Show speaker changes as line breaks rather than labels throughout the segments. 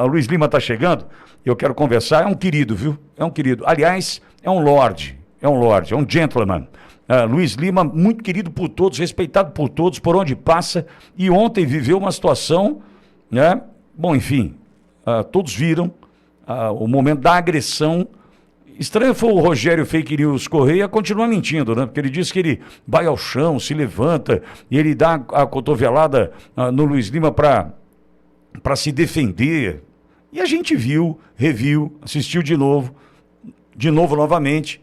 Luiz Lima está chegando, eu quero conversar. É um querido, viu? É um querido. Aliás, é um lorde, é um gentleman. Luiz Lima, muito querido por todos, respeitado por todos, por onde passa. E ontem viveu uma situação, né? Bom, enfim, todos viram o momento da agressão. Estranho foi o Rogério Fake News Correia continuar mentindo, né? Porque ele diz que ele vai ao chão, se levanta, e ele dá a cotovelada no Luiz Lima para se defender. E a gente viu, reviu, assistiu de novo novamente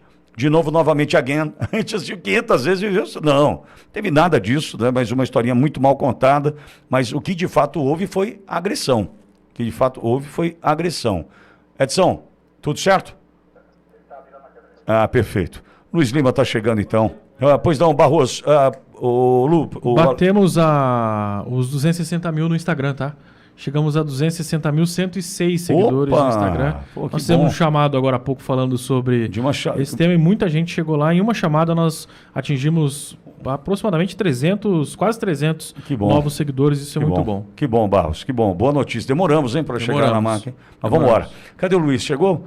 again. A gente assistiu 500 vezes e viu isso. Não teve nada disso, né? Mas uma historinha muito mal contada. Mas o que de fato houve foi agressão. Edson, tudo certo? Perfeito. Luiz Lima está chegando então. Pois não, Barroso.
Batemos os 260 mil no Instagram, tá? Chegamos a 260.106 seguidores no Instagram. Nós fizemos um chamado agora há pouco falando sobre esse tema e muita gente chegou lá. Em uma chamada nós atingimos aproximadamente 300, quase 300 novos seguidores. Isso é muito bom.
Que bom, Barros, que bom. Boa notícia. Demoramos, hein, para chegar na marca. Mas vamos embora. Cadê o Luiz? Chegou?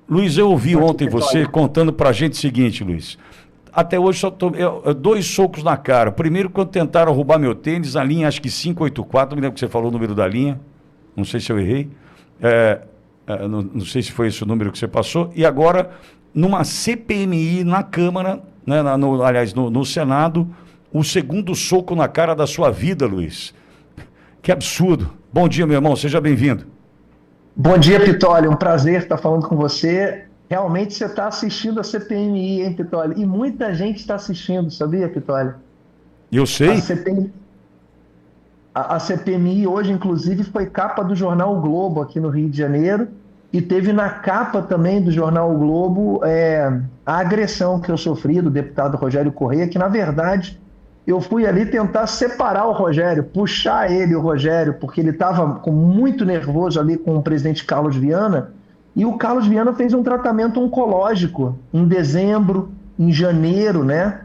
Luiz, eu ouvi ontem você contando pra gente o seguinte, Luiz. Até hoje só tomei 2 socos na cara. Primeiro, quando tentaram roubar meu tênis, a linha acho que 584, não me lembro que você falou o número da linha. Não sei se eu errei. Não sei se foi esse o número que você passou. E agora, numa CPMI na Câmara, né, no Senado, o segundo soco na cara da sua vida, Luiz. Que absurdo. Bom dia, meu irmão. Seja bem-vindo.
Bom dia, Pitoli. Um prazer estar falando com você. Realmente você está assistindo a CPMI, hein, Pitoli? E muita gente está assistindo, sabia, Pitoli?
Eu sei.
A CPMI hoje, inclusive, foi capa do jornal O Globo aqui no Rio de Janeiro. E teve na capa também do jornal O Globo a agressão que eu sofri do deputado Rogério Correia, que, na verdade, eu fui ali tentar separar o Rogério, puxar o Rogério, porque ele estava muito nervoso ali com o presidente Carlos Viana, e o Carlos Viana fez um tratamento oncológico em dezembro, em janeiro, né?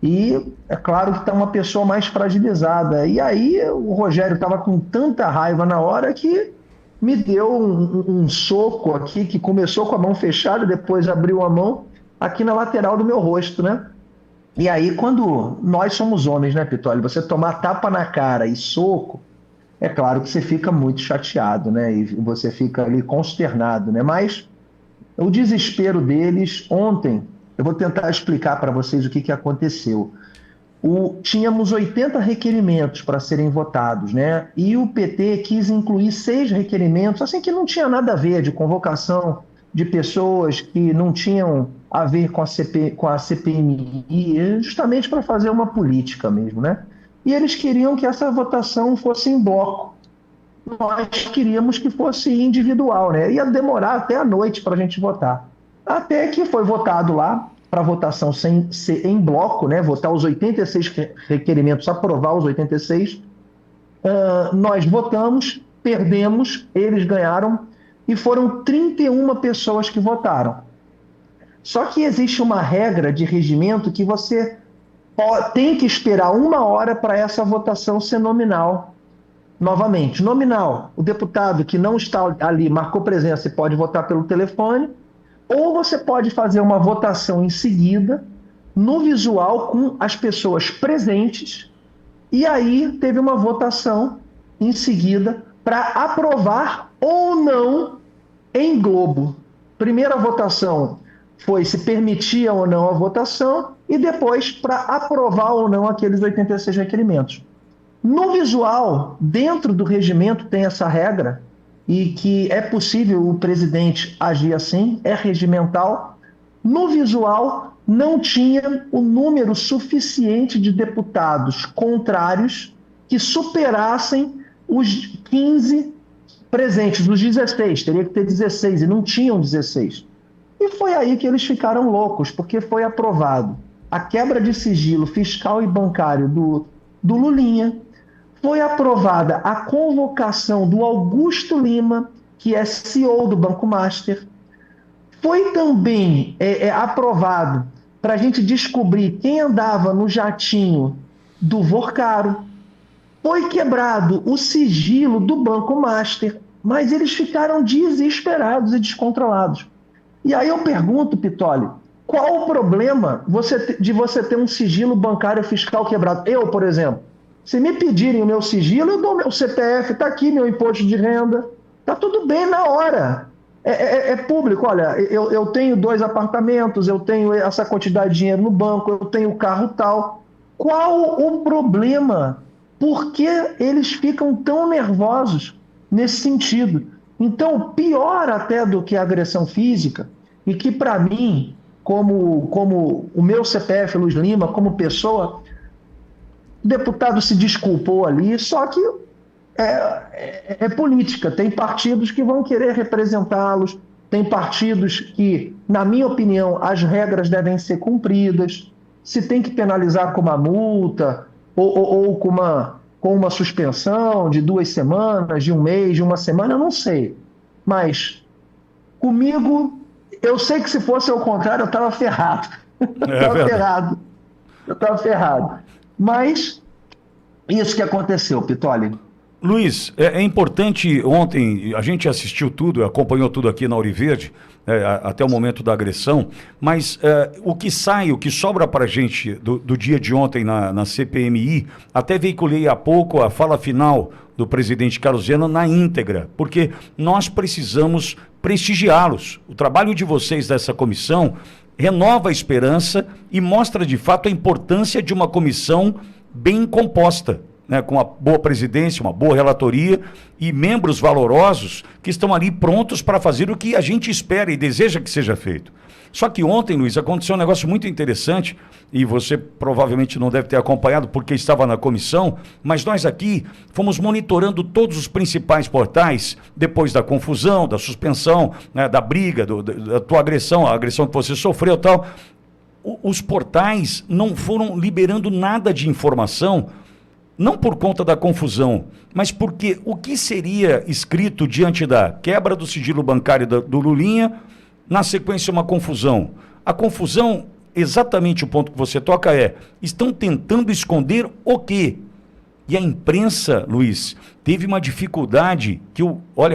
E é claro que está uma pessoa mais fragilizada. E aí o Rogério estava com tanta raiva na hora que me deu um soco aqui, que começou com a mão fechada, depois abriu a mão aqui na lateral do meu rosto, né? E aí, quando nós somos homens, né, Pitoli? Você tomar tapa na cara e soco, é claro que você fica muito chateado, né? E você fica ali consternado, né? Mas o desespero deles, ontem, eu vou tentar explicar para vocês o que aconteceu. Tínhamos 80 requerimentos para serem votados, né? E o PT quis incluir 6 requerimentos, assim que não tinha nada a ver, de convocação de pessoas que não tinham a ver com a CPMI, justamente para fazer uma política mesmo, né? E eles queriam que essa votação fosse em bloco. Nós queríamos que fosse individual, né? Ia demorar até a noite para a gente votar. Até que foi votado lá para votação ser em bloco, né? Votar os 86 requerimentos, aprovar os 86. Nós votamos, perdemos, eles ganharam, e foram 31 pessoas que votaram. Só que existe uma regra de regimento que você tem que esperar 1 hora para essa votação ser nominal. Novamente, nominal. O deputado que não está ali, marcou presença e pode votar pelo telefone, ou você pode fazer uma votação em seguida, no visual, com as pessoas presentes, e aí teve uma votação em seguida para aprovar ou não em globo. Primeira votação foi se permitia ou não a votação, e depois para aprovar ou não aqueles 86 requerimentos. No visual, dentro do regimento tem essa regra, e que é possível o presidente agir assim, é regimental. No visual, não tinha o número suficiente de deputados contrários que superassem os 15 presentes, os 16, teria que ter 16, e não tinham 16. E foi aí que eles ficaram loucos, porque foi aprovado a quebra de sigilo fiscal e bancário do Lulinha, foi aprovada a convocação do Augusto Lima, que é CEO do Banco Master, foi também aprovado para a gente descobrir quem andava no jatinho do Vorcaro, foi quebrado o sigilo do Banco Master, mas eles ficaram desesperados e descontrolados. E aí eu pergunto, Pitoli, qual o problema de você ter um sigilo bancário fiscal quebrado? Eu, por exemplo, se me pedirem o meu sigilo, eu dou meu CPF, está aqui meu imposto de renda, está tudo bem na hora. É público, olha, eu tenho 2 apartamentos, eu tenho essa quantidade de dinheiro no banco, eu tenho carro tal. Qual o problema? Por que eles ficam tão nervosos nesse sentido? Então, pior até do que a agressão física, e que para mim, como o meu CPF, Luiz Lima, como pessoa, o deputado se desculpou ali, só que é política. Tem partidos que vão querer representá-los, tem partidos que, na minha opinião, as regras devem ser cumpridas. Se tem que penalizar com uma multa ou com uma suspensão de 2 semanas, de 1 mês, de 1 semana, eu não sei. Mas comigo, eu sei que se fosse ao contrário, eu estava ferrado. Eu estava ferrado. Mas isso que aconteceu, Pitoli.
Luiz, é importante, ontem a gente assistiu tudo, acompanhou tudo aqui na Auriverde, até o momento da agressão, mas o que sobra para a gente do dia de ontem na CPMI, até veiculei há pouco a fala final do presidente Carlos Viana na íntegra, porque nós precisamos prestigiá-los. O trabalho de vocês dessa comissão renova a esperança e mostra de fato a importância de uma comissão bem composta, né, com uma boa presidência, uma boa relatoria e membros valorosos que estão ali prontos para fazer o que a gente espera e deseja que seja feito. Só que ontem, Luiz, aconteceu um negócio muito interessante e você provavelmente não deve ter acompanhado porque estava na comissão, mas nós aqui fomos monitorando todos os principais portais depois da confusão, da suspensão, né, da briga, da tua agressão, a agressão que você sofreu e tal. Os portais não foram liberando nada de informação, não por conta da confusão, mas porque o que seria escrito diante da quebra do sigilo bancário do Lulinha, na sequência uma confusão. A confusão, exatamente o ponto que você toca estão tentando esconder o quê? E a imprensa, Luiz, teve uma dificuldade que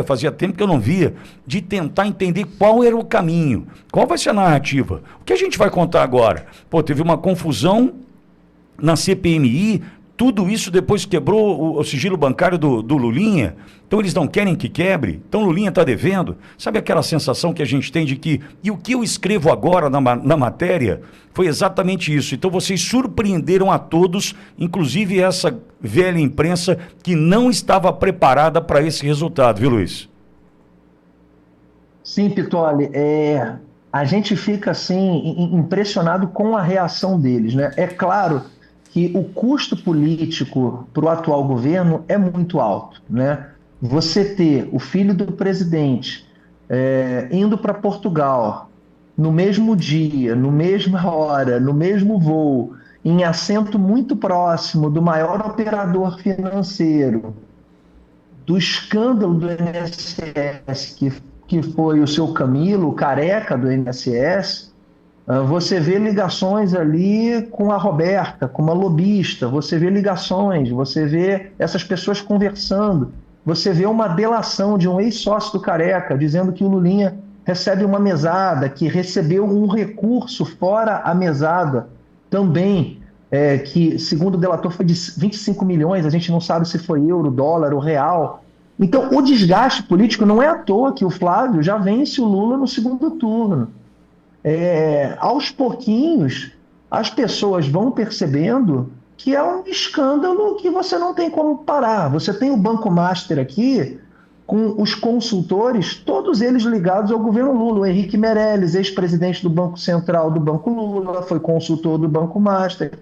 fazia tempo que eu não via, de tentar entender qual era o caminho, qual vai ser a narrativa. O que a gente vai contar agora? Teve uma confusão na CPMI, tudo isso depois quebrou o sigilo bancário do Lulinha, então eles não querem que quebre, então Lulinha está devendo. Sabe aquela sensação que a gente tem de que, e o que eu escrevo agora na matéria, foi exatamente isso. Então vocês surpreenderam a todos, inclusive essa velha imprensa que não estava preparada para esse resultado, viu, Luiz?
Sim, Pitoli, a gente fica assim impressionado com a reação deles, né? É claro que o custo político para o atual governo é muito alto, né? Você ter o filho do presidente indo para Portugal no mesmo dia, na mesma hora, no mesmo voo, em assento muito próximo do maior operador financeiro, do escândalo do INSS, que foi o seu Camilo, o careca do INSS. Você vê ligações ali com a Roberta, com uma lobista, você vê ligações, você vê essas pessoas conversando, você vê uma delação de um ex-sócio do Careca, dizendo que o Lulinha recebe uma mesada, que recebeu um recurso fora a mesada também, que segundo o delator foi de 25 milhões, a gente não sabe se foi euro, dólar ou real. Então o desgaste político não é à toa que o Flávio já vence o Lula no segundo turno. Aos pouquinhos, as pessoas vão percebendo que é um escândalo que você não tem como parar. Você tem o Banco Master aqui, com os consultores, todos eles ligados ao governo Lula. O Henrique Meirelles, ex-presidente do Banco Central do Banco Lula, foi consultor do Banco Master.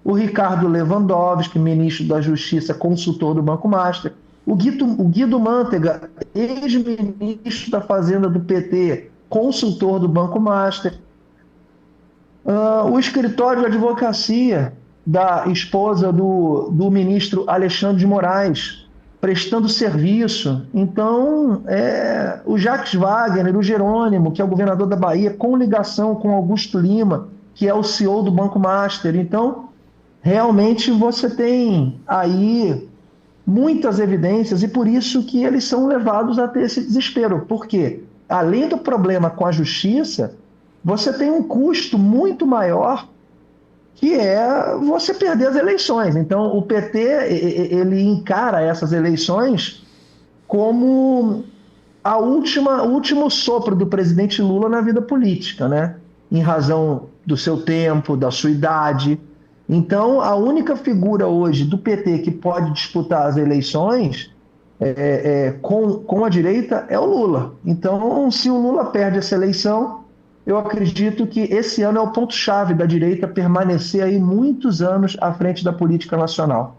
O Ricardo Lewandowski, ministro da Justiça, consultor do Banco Master. O Guido Mantega, ex-ministro da Fazenda do PT, consultor do Banco Master. O escritório de advocacia da esposa do ministro Alexandre de Moraes, prestando serviço. Então, o Jacques Wagner, o Jerônimo, que é o governador da Bahia, com ligação com Augusto Lima, que é o CEO do Banco Master. Então, realmente você tem aí muitas evidências, e por isso que eles são levados a ter esse desespero. Por quê? Além do problema com a justiça, você tem um custo muito maior, que é você perder as eleições. Então, o PT ele encara essas eleições como o último sopro do presidente Lula na vida política, né? Em razão do seu tempo, da sua idade. Então, a única figura hoje do PT que pode disputar as eleições com a direita é o Lula. Então, se o Lula perde essa eleição, eu acredito que esse ano é o ponto-chave da direita permanecer aí muitos anos à frente da política nacional.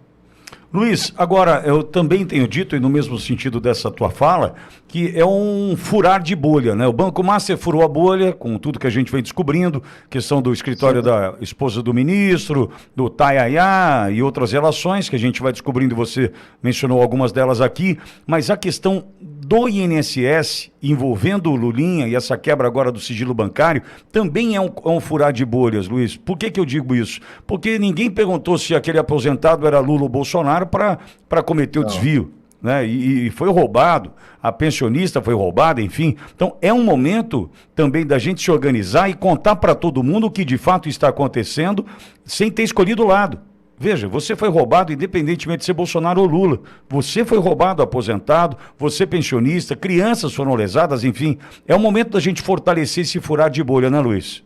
Luiz, agora, eu também tenho dito, e no mesmo sentido dessa tua fala, que é um furar de bolha, né? O Banco Master furou a bolha, com tudo que a gente vem descobrindo, questão do escritório da esposa do ministro, do Taiaiá e outras relações que a gente vai descobrindo, você mencionou algumas delas aqui, mas a questão do INSS envolvendo o Lulinha e essa quebra agora do sigilo bancário também é um furar de bolhas, Luiz. Por que eu digo isso? Porque ninguém perguntou se aquele aposentado era Lula ou Bolsonaro para cometer o desvio, né? E foi roubado, a pensionista foi roubada, enfim. Então é um momento também da gente se organizar e contar para todo mundo o que de fato está acontecendo sem ter escolhido o lado. Veja, você foi roubado independentemente de ser Bolsonaro ou Lula. Você foi roubado, aposentado, você pensionista, crianças foram lesadas, enfim. É o momento da gente fortalecer esse furar de bolha, né, Luiz?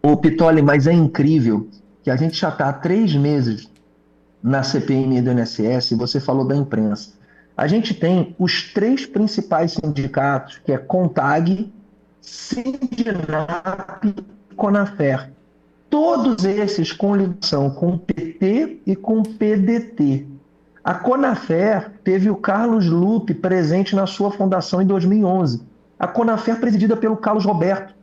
Ô, Pitoli, mas é incrível que a gente já está há 3 meses na CPMI do INSS, e você falou da imprensa. A gente tem os 3 principais sindicatos, que é CONTAG, Sindinap e Conafer. Todos esses com ligação com o PT e com o PDT. A Conafer teve o Carlos Lupe presente na sua fundação em 2011. A Conafer presidida pelo Carlos Roberto,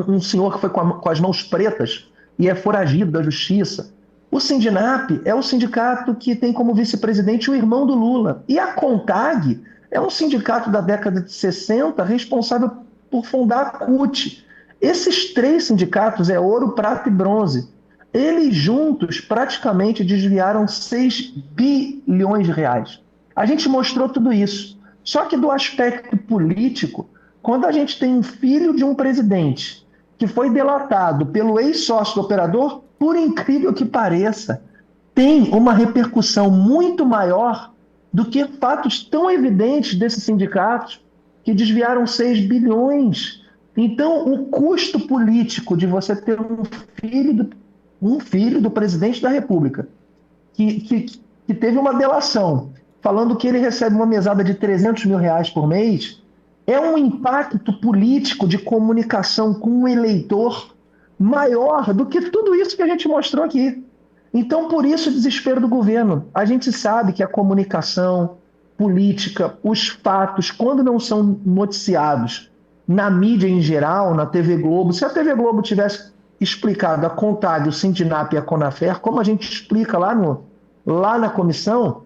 um senhor que foi com as mãos pretas e é foragido da justiça. O Sindinap é o sindicato que tem como vice-presidente o irmão do Lula. E a CONTAG é um sindicato da década de 60 responsável por fundar a CUT. Esses 3 sindicatos, ouro, prata e bronze, eles juntos praticamente desviaram 6 bilhões de reais. A gente mostrou tudo isso. Só que do aspecto político, quando a gente tem um filho de um presidente que foi delatado pelo ex-sócio do operador, por incrível que pareça, tem uma repercussão muito maior do que fatos tão evidentes desses sindicatos que desviaram 6 bilhões. Então, o custo político de você ter um filho do presidente da República que teve uma delação falando que ele recebe uma mesada de 300 mil reais por mês, é um impacto político de comunicação com o eleitor maior do que tudo isso que a gente mostrou aqui. Então, por isso o desespero do governo. A gente sabe que a comunicação política, os fatos, quando não são noticiados na mídia em geral, na TV Globo, se a TV Globo tivesse explicado a CONTAG, o Sindinap e a Conafer, como a gente explica lá na comissão,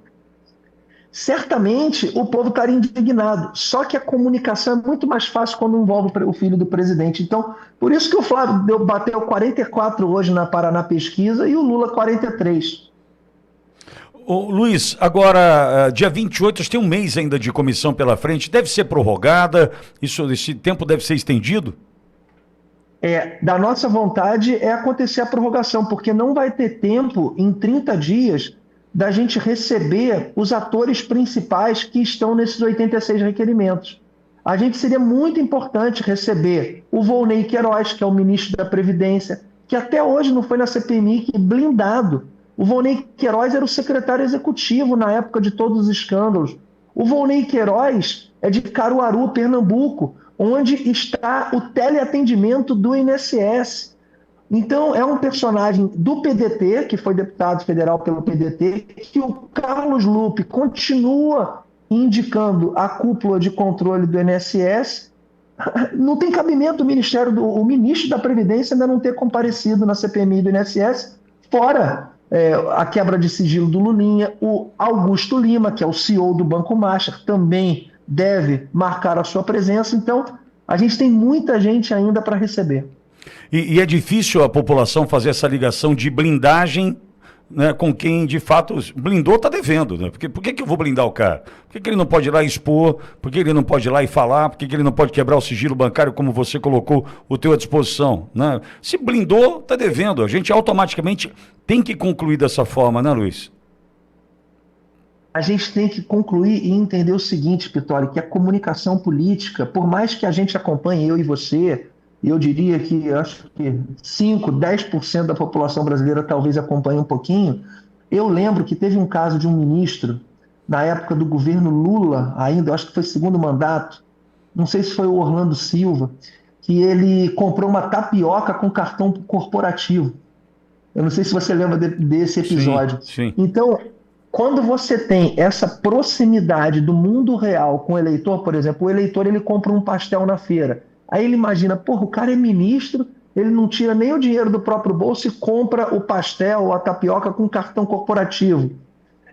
certamente o povo estaria indignado. Só que a comunicação é muito mais fácil quando envolve o filho do presidente. Então, por isso que o Flávio bateu 44 hoje na Paraná Pesquisa e o Lula 43.
Ô, Luiz, agora, dia 28, tem um mês ainda de comissão pela frente, deve ser prorrogada, esse tempo deve ser estendido?
Da nossa vontade é acontecer a prorrogação, porque não vai ter tempo, em 30 dias, da gente receber os atores principais que estão nesses 86 requerimentos. A gente seria muito importante receber o Volney Queiroz, que é o ministro da Previdência, que até hoje não foi na CPMI, que blindado. O Volney Queiroz era o secretário executivo na época de todos os escândalos. O Volney Queiroz é de Caruaru, Pernambuco, onde está o teleatendimento do INSS. Então, é um personagem do PDT, que foi deputado federal pelo PDT, que o Carlos Lupe continua indicando a cúpula de controle do INSS. Não tem cabimento o ministro da Previdência ainda não ter comparecido na CPMI do INSS, fora a quebra de sigilo do Lulinha. O Augusto Lima, que é o CEO do Banco Master, também deve marcar a sua presença. Então, a gente tem muita gente ainda para receber.
E é difícil a população fazer essa ligação de blindagem né, com quem de fato blindou, está devendo, né? Porque por que eu vou blindar o cara? Por que ele não pode ir lá expor? Por que ele não pode ir lá e falar? Por que ele não pode quebrar o sigilo bancário como você colocou o teu à disposição, né? Se blindou, está devendo. A gente automaticamente tem que concluir dessa forma, né, Luiz?
A gente tem que concluir e entender o seguinte, Pitoli, que a comunicação política, por mais que a gente acompanhe, eu e você, eu diria que acho que 5, 10% da população brasileira talvez acompanhe um pouquinho. Eu lembro que teve um caso de um ministro, na época do governo Lula, ainda, acho que foi segundo mandato, não sei se foi o Orlando Silva, que ele comprou uma tapioca com cartão corporativo. Eu não sei se você lembra desse episódio.
Sim.
Então, quando você tem essa proximidade do mundo real com o eleitor, por exemplo, o eleitor ele compra um pastel na feira. Aí ele imagina, porra, o cara é ministro, ele não tira nem o dinheiro do próprio bolso e compra o pastel ou a tapioca com cartão corporativo.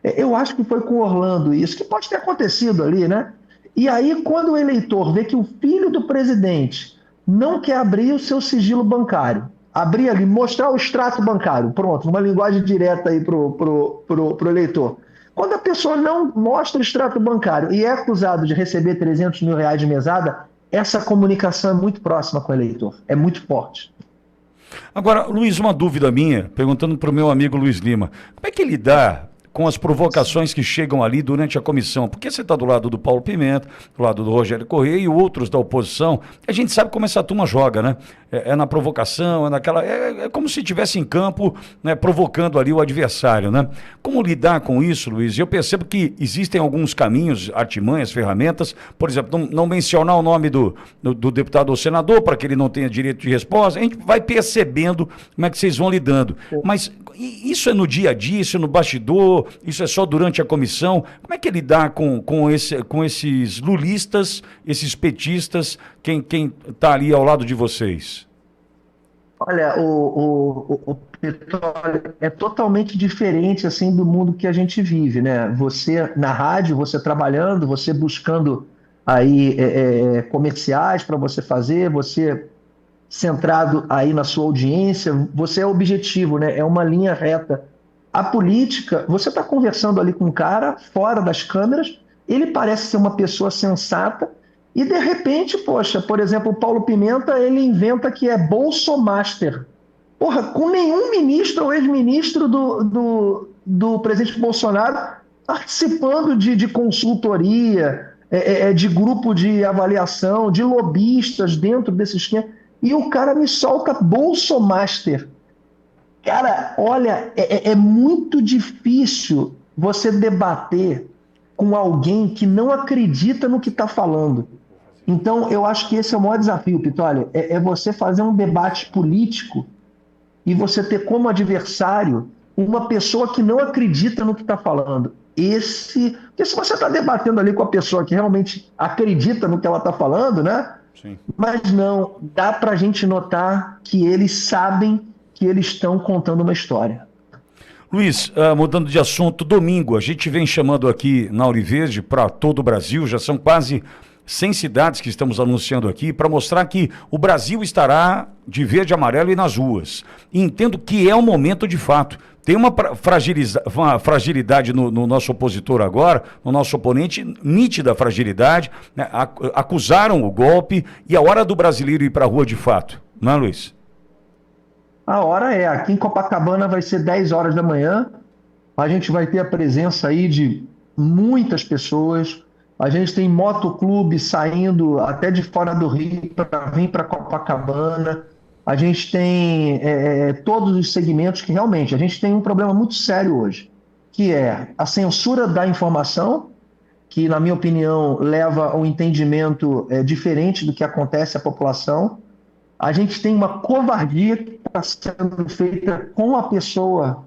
Eu acho que foi com o Orlando isso, que pode ter acontecido ali, né? E aí, quando o eleitor vê que o filho do presidente não quer abrir o seu sigilo bancário, abrir ali, mostrar o extrato bancário, pronto, numa linguagem direta aí pro eleitor. Quando a pessoa não mostra o extrato bancário e é acusado de receber 300 mil reais de mesada, essa comunicação é muito próxima com o eleitor, é muito forte.
Agora, Luiz, uma dúvida minha, perguntando para o meu amigo Luiz Lima, como é que ele dá com as provocações que chegam ali durante a comissão? Porque você está do lado do Paulo Pimenta, do lado do Rogério Correia e outros da oposição. A gente sabe como essa turma joga, né? É na provocação, é naquela... É como se estivesse em campo, né, provocando ali o adversário, né? Como lidar com isso, Luiz? Eu percebo que existem alguns caminhos, artimanhas, ferramentas, por exemplo, não mencionar o nome do deputado ou senador para que ele não tenha direito de resposta. A gente vai percebendo como é que vocês vão lidando. Mas isso é no dia a dia, isso é no bastidor, isso é só durante a comissão? Como é que lidar com esses lulistas, esses petistas, quem está ali ao lado de vocês?
Olha, o petróleo é totalmente diferente assim do mundo que a gente vive, né? Você na rádio, você trabalhando, você buscando aí comerciais para você fazer, você centrado aí na sua audiência, você é objetivo, né? É uma linha reta. A política, você está conversando ali com um cara fora das câmeras, ele parece ser uma pessoa sensata e de repente, poxa, por exemplo, o Paulo Pimenta, ele inventa que é Bolsomaster. Porra, com nenhum ministro ou ex-ministro do presidente Bolsonaro participando de consultoria, de grupo de avaliação, de lobistas dentro desse esquema. E o cara me solta Bolsomaster. Cara, olha, é muito difícil você debater com alguém que não acredita no que está falando. Então, eu acho que esse é o maior desafio, Pitoli, é você fazer um debate político e você ter como adversário uma pessoa que não acredita no que está falando. Porque se você está debatendo ali com a pessoa que realmente acredita no que ela está falando, né?
Sim.
Mas não, dá para a gente notar que eles sabem que eles estão contando uma história.
Luiz, mudando de assunto, domingo a gente vem chamando aqui na Auriverde para todo o Brasil, já são quase 100 cidades que estamos anunciando aqui, para mostrar que o Brasil estará de verde e amarelo e nas ruas. E entendo que é um momento de fato. Tem uma fragilidade no nosso opositor agora, no nosso oponente, nítida fragilidade, né? Acusaram o golpe e a hora do brasileiro ir para a rua de fato, não é, Luiz?
A hora é, aqui em Copacabana vai ser 10 horas da manhã, a gente vai ter a presença aí de muitas pessoas, a gente tem motoclube saindo até de fora do Rio para vir para Copacabana, a gente tem todos os segmentos que realmente, a gente tem um problema muito sério hoje, que é a censura da informação, que na minha opinião leva a um entendimento diferente do que acontece à população. A gente tem uma covardia que está sendo feita com a pessoa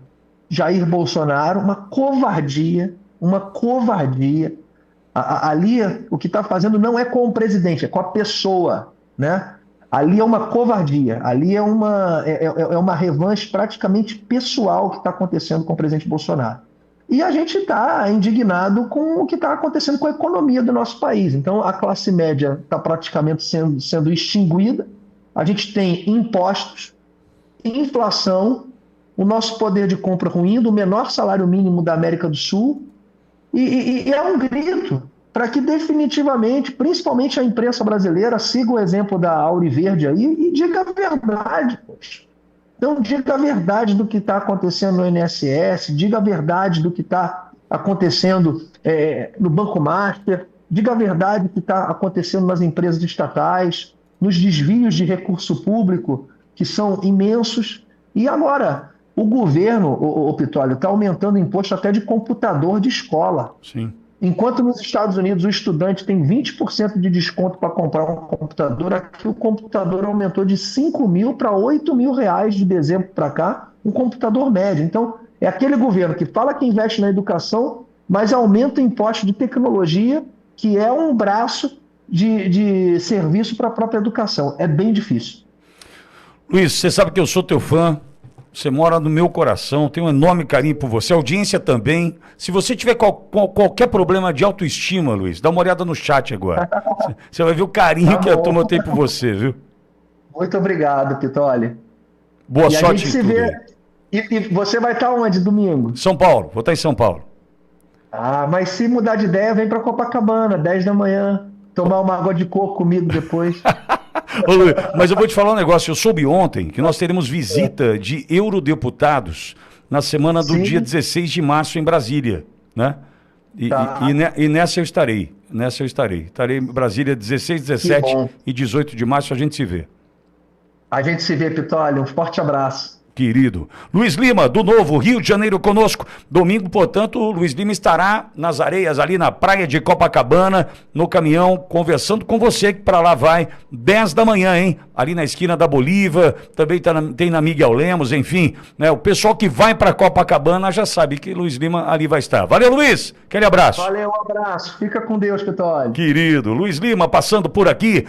Jair Bolsonaro, uma covardia. Ali, o que está fazendo não é com o presidente, é com a pessoa, né? Ali é uma covardia, ali é uma revanche praticamente pessoal que está acontecendo com o presidente Bolsonaro. E a gente está indignado com o que está acontecendo com a economia do nosso país. Então, a classe média está praticamente sendo extinguida. A gente tem impostos, inflação o nosso poder de compra ruindo, o menor salário mínimo da América do Sul, e é um grito para que definitivamente, principalmente a imprensa brasileira, siga o exemplo da Auriverde aí e diga a verdade, poxa. Então, diga a verdade do que está acontecendo no INSS, diga a verdade do que está acontecendo no Banco Master, diga a verdade do que está acontecendo nas empresas estatais, nos desvios de recurso público, que são imensos. E agora, o governo, o Pitolio, está aumentando o imposto até de computador de escola.
Sim.
Enquanto nos Estados Unidos o estudante tem 20% de desconto para comprar um computador, aqui o computador aumentou de 5 mil para 8 mil reais de dezembro para cá, um computador médio. Então, é aquele governo que fala que investe na educação, mas aumenta o imposto de tecnologia, que é um braço de serviço para a própria educação. É bem difícil.
Luiz, você sabe que eu sou teu fã. Você mora no meu coração, tenho um enorme carinho por você, a audiência também. Se você tiver qualquer problema de autoestima, Luiz, dá uma olhada no chat agora. Você vai ver o carinho que a turma tem por você, viu?
Muito obrigado, Pitolio.
Boa sorte.
A gente se vê. E você vai estar onde domingo?
São Paulo, vou estar em São Paulo.
Ah, mas se mudar de ideia, vem para Copacabana, 10 da manhã, tomar uma água de coco comigo depois.
Ô, Luiz, mas eu vou te falar um negócio, eu soube ontem que nós teremos visita de eurodeputados na semana do dia 16 de março em Brasília, né? E nessa eu estarei, estarei em Brasília 16, 17 e 18 de março, a gente se vê.
A gente se vê, Pitolio, um forte abraço.
Querido. Luiz Lima, do Novo, Rio de Janeiro conosco. Domingo, portanto, o Luiz Lima estará nas areias ali na praia de Copacabana, no caminhão, conversando com você que para lá vai 10 da manhã, hein? Ali na esquina da Bolívar, também tem na Miguel Lemos, enfim, né? O pessoal que vai para Copacabana já sabe que Luiz Lima ali vai estar. Valeu, Luiz. Aquele abraço.
Valeu, um abraço. Fica com Deus, Pitolio.
Querido. Luiz Lima passando por aqui.